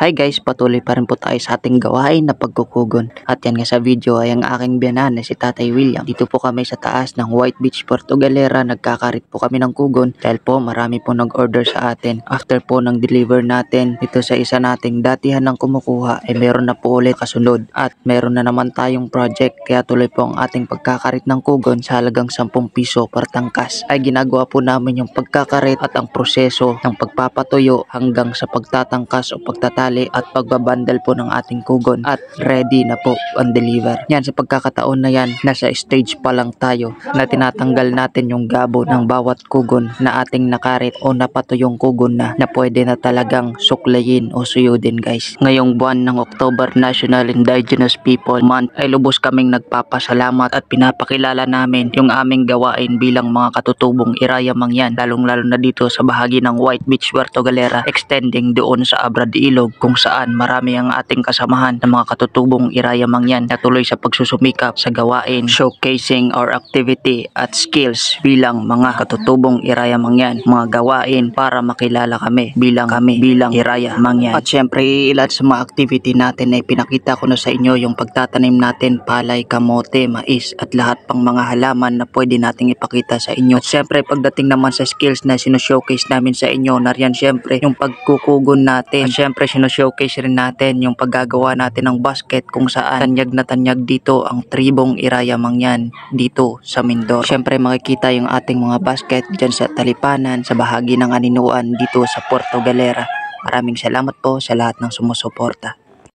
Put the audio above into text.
Hi guys, patuloy pa rin po tayo sa ating gawain na pagkukugon. At yan nga sa video ay ang aking biyanan na si Tatay William. Dito po kami sa taas ng White Beach, Puerto Galera. Nagkakarit po kami ng kugon dahil po marami po nag-order sa atin. After po ng deliver natin dito sa isa nating datihan ng kumukuha ay meron na po ulit kasunod. At meron na naman tayong project kaya tuloy po ang ating pagkakarit ng kugon sa halagang 10 piso per tangkas. Ay ginagawa po namin yung pagkakarit at ang proseso ng pagpapatuyo hanggang sa pagtatangkas o pagtatali at pagbabandal po ng ating kugon at ready na po ang deliver. Yan, sa pagkakataon na yan, nasa stage pa lang tayo na tinatanggal natin yung gabo ng bawat kugon na ating nakarit o napatuyong kugon na pwede na talagang suklayin o suyudin guys. Ngayong buwan ng October, National Indigenous People Month, ay lubos kaming nagpapasalamat at pinapakilala namin yung aming gawain bilang mga katutubong Iraya Mangyan, lalong-lalo na dito sa bahagi ng White Beach, Puerto Galera, extending doon sa Abrad Ilog, kung saan marami ang ating kasamahan ng mga katutubong Iraya Mangyan na tuloy sa pagsusumikap sa gawain, showcasing our activity at skills bilang mga katutubong Iraya Mangyan, mga gawain para makilala kami bilang Iraya Mangyan. At syempre ilan sa mga activity natin ay pinakita ko na sa inyo yung pagtatanim natin palay, kamote, mais at lahat pang mga halaman na pwede nating ipakita sa inyo. At syempre pagdating naman sa skills na sinashowcase namin sa inyo, nariyan syempre yung pagkukugon natin. At syempre showcase rin natin yung paggagawa natin ng basket kung saan tanyag na tanyag dito ang tribong Iraya Mangyan dito sa Mindoro. Syempre makikita yung ating mga basket dyan sa Talipanan, sa bahagi ng Aninuan dito sa Puerto Galera. Maraming salamat po sa lahat ng sumusuporta.